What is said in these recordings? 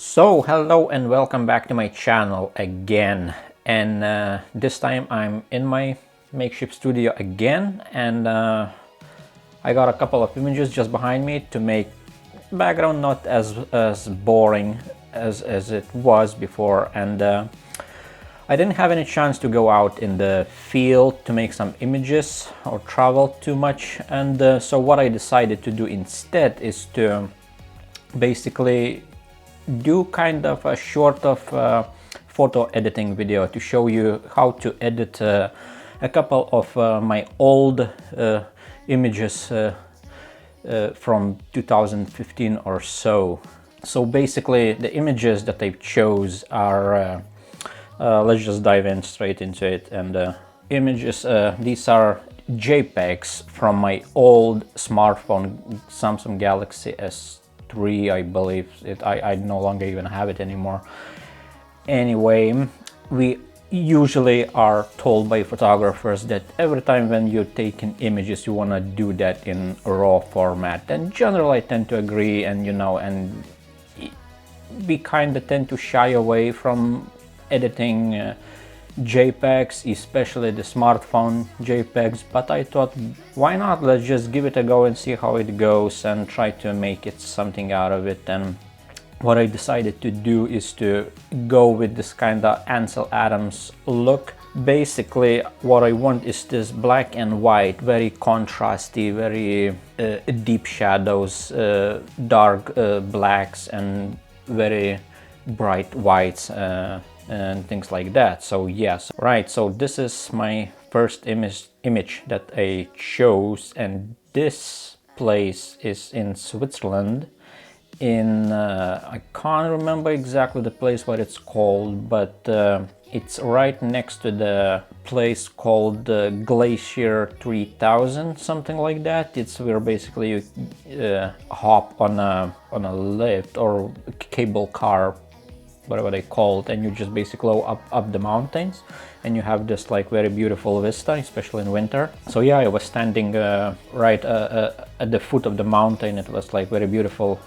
So hello and welcome back to my channel again, and this time I'm in my makeshift studio again, and I got a couple of images just behind me to make background not as boring as it was before. And I didn't have any chance to go out in the field to make some images or travel too much, and so what I decided to do instead is to basically do kind of a short of photo editing video to show you how to edit a couple of my old images from 2015 or so. So basically the images that I chose are let's just dive in straight into it. And images, these are JPEGs from my old smartphone, Samsung Galaxy S3, I believe it. I no longer even have it anymore. Anyway, we usually are told by photographers that every time when you're taking images you want to do that in raw format, and generally I tend to agree, and and we kind of tend to shy away from editing JPEGs, especially the smartphone JPEGs, but I thought, why not? Let's just give it a go and see how it goes and try to make it something out of it. And what I decided to do is to go with this kind of Ansel Adams look. Basically what I want is this black and white, very contrasty, very deep shadows, dark blacks and very bright whites, and things like that. So yes, right, so this is my first image that I chose, and this place is in Switzerland, in I can't remember exactly the place what it's called, but it's right next to the place called Glacier 3000, something like that. It's where basically you hop on a lift or cable car, whatever they call it, and you just basically go up the mountains, and you have this like very beautiful vista, especially in winter. So yeah, I was standing right at the foot of the mountain. It was like very beautiful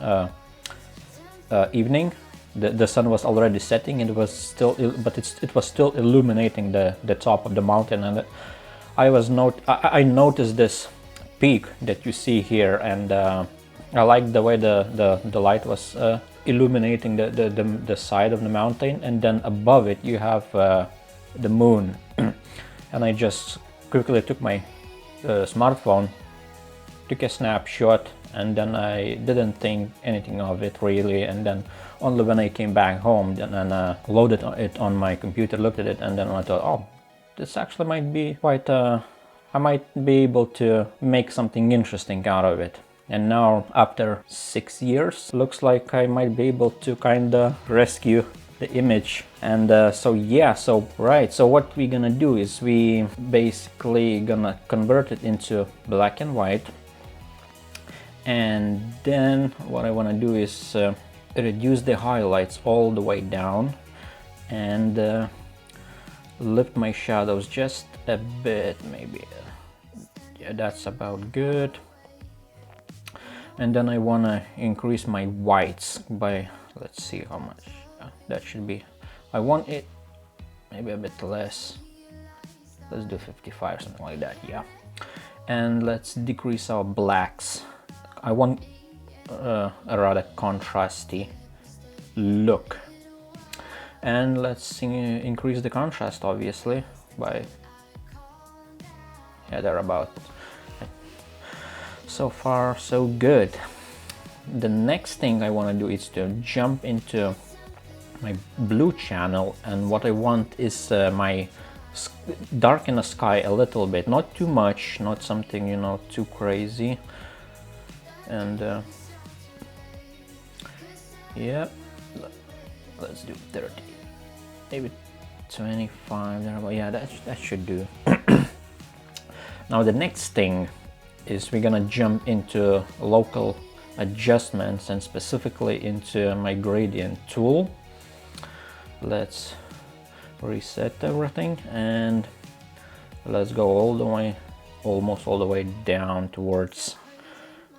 evening. The sun was already setting, and it was still, but it was still illuminating the top of the mountain. And I noticed this peak that you see here, and I like the way the light was illuminating the side of the mountain, and then above it you have the moon. And I just quickly took my smartphone, took a snapshot, and then I didn't think anything of it really, and then only when I came back home then loaded it on my computer, looked at it, and then I thought, oh, this actually might be quite I might be able to make something interesting out of it. And now after 6 years, looks like I might be able to kind of rescue the image. And so yeah, so right, so what we're gonna do is we basically gonna convert it into black and white, and then what I want to do is reduce the highlights all the way down, and lift my shadows just a bit, maybe. Yeah, that's about good. And then I want to increase my whites by, let's see how much that should be. I want it maybe a bit less. Let's do 55, something like that. Yeah. And let's decrease our blacks. I want a rather contrasty look. And let's increase the contrast, obviously, by, yeah, they're about. So far so good. The next thing I want to do is to jump into my blue channel, and what I want is my darken the sky a little bit, not too much, not something too crazy. And yeah, let's do 30, maybe 25 there. Yeah, that should do. Now the next thing is we're gonna jump into local adjustments, and specifically into my gradient tool. Let's reset everything, and let's go all the way, almost all the way down towards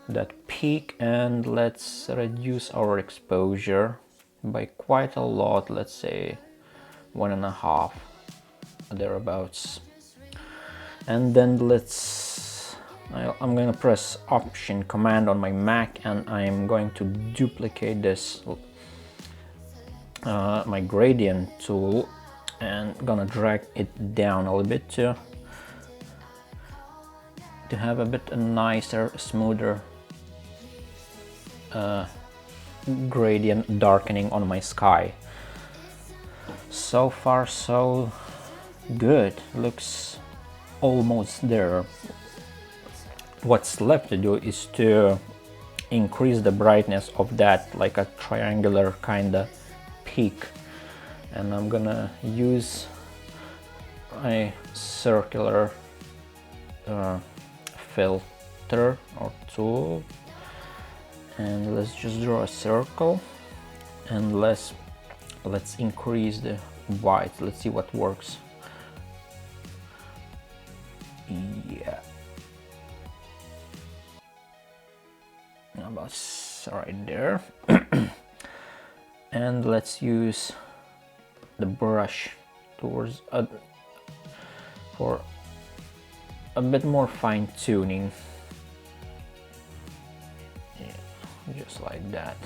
that peak, and let's reduce our exposure by quite a lot, let's say 1.5 thereabouts. And then I'm going to press Option Command on my Mac, and I'm going to duplicate this my gradient tool, and gonna drag it down a little bit to have a bit nicer, smoother gradient darkening on my sky. So far so good, looks almost there. What's left to do is to increase the brightness of that, like a triangular kind of peak, and I'm gonna use a circular filter or tool, and let's just draw a circle, and let's increase the white. Let's see what works. Yeah, about right there. And let's use the brush towards for a bit more fine tuning. Yeah, just like that.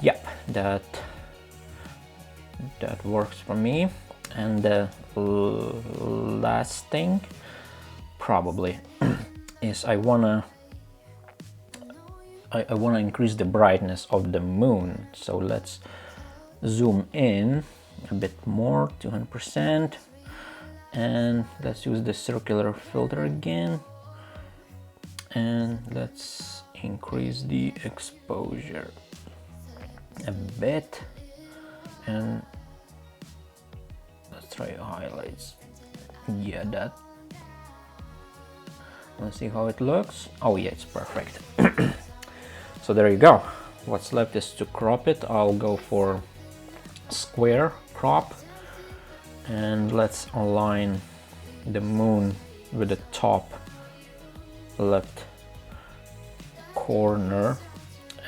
Yep, that works for me. And the last thing probably is I wanna increase the brightness of the moon. So let's zoom in a bit more, 200%, and let's use the circular filter again, and let's increase the exposure a bit, and let's try highlights. Yeah, that. Let's see how it looks. Oh yeah, it's perfect. So there you go. What's left is to crop it. I'll go for square crop, and let's align the moon with the top left corner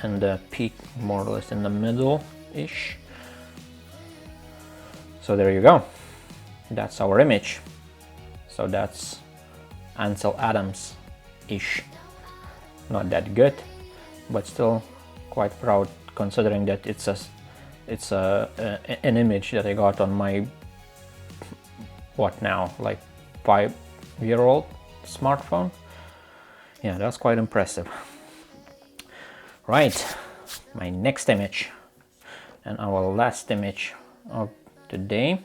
and the peak more or less in the middle-ish. So there you go. That's our image. So that's Ansel Adams-ish. Not that good, but still quite proud, considering that it's an image that I got on my, what now, like 5-year-old smartphone. Yeah, that's quite impressive. Right, my next image and our last image of today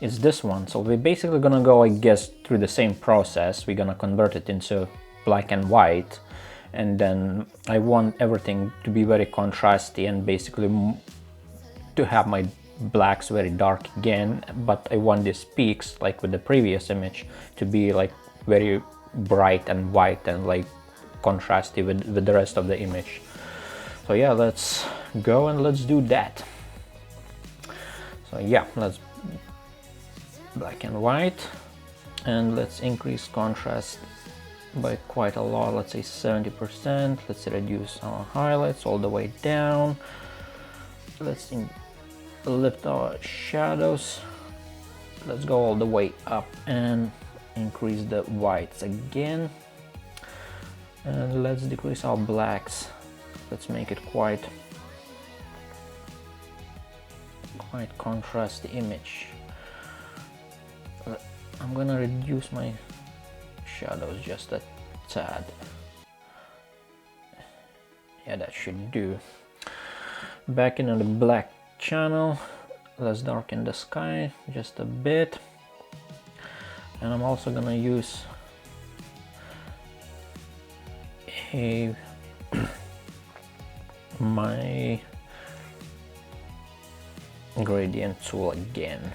is this one. So we're basically gonna go, I guess, through the same process. We're gonna convert it into black and white, and then I want everything to be very contrasty and basically to have my blacks very dark again, but I want these peaks, like with the previous image, to be like very bright and white and like contrasty with the rest of the image. So yeah, let's go and let's do that. So yeah, let's black and white, and let's increase contrast by quite a lot, let's say 70%. Let's reduce our highlights all the way down. Let's lift our shadows. Let's go all the way up and increase the whites again, and let's decrease our blacks. Let's make it quite contrasty image. I'm gonna reduce my shadows just a tad. Yeah, that should do. Back into the black channel, let's darken the sky just a bit, and I'm also gonna use my gradient tool again.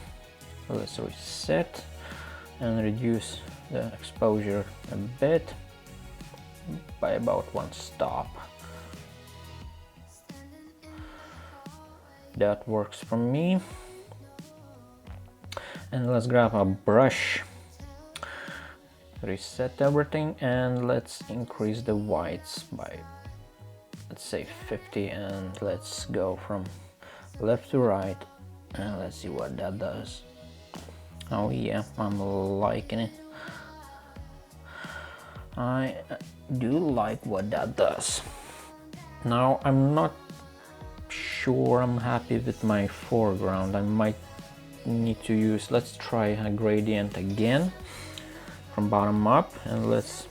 Let's reset and reduce the exposure a bit by about 1 stop. That works for me. And let's grab a brush. reset everything, and let's increase the whites by, let's say 50, and let's go from left to right, and let's see what that does. Oh yeah, I'm liking it. I do like what that does. Now I'm not sure I'm happy with my foreground. I might need to use, let's try a gradient again from bottom up, and let's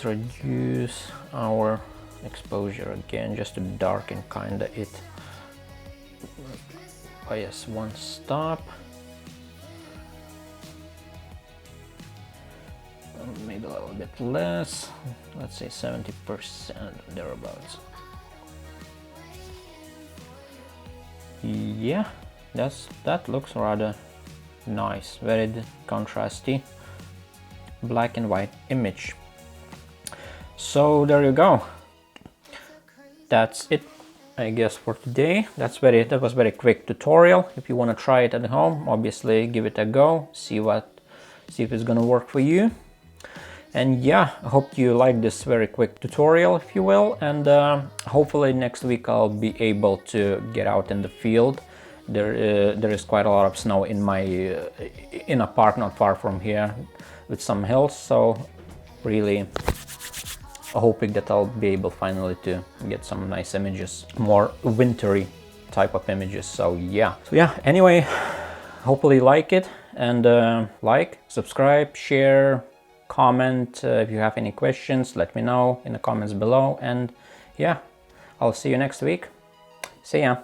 reduce our exposure again, just to darken kinda it. Oh yes, one stop. Maybe a little bit less, let's say 70%, thereabouts. Yeah, that looks rather nice, very contrasty black and white image. So there you go, that's it, I guess, for today. That was very quick tutorial. If you want to try it at home, obviously give it a go, see if it's gonna work for you. And yeah, I hope you like this very quick tutorial, if you will, and hopefully next week I'll be able to get out in the field. There is quite a lot of snow in my in a park not far from here with some hills, so really hoping that I'll be able finally to get some nice images, more wintry type of images. So yeah, anyway, hopefully you like it, and like, subscribe, share, comment. If you have any questions, let me know in the comments below, and yeah, I'll see you next week. See ya.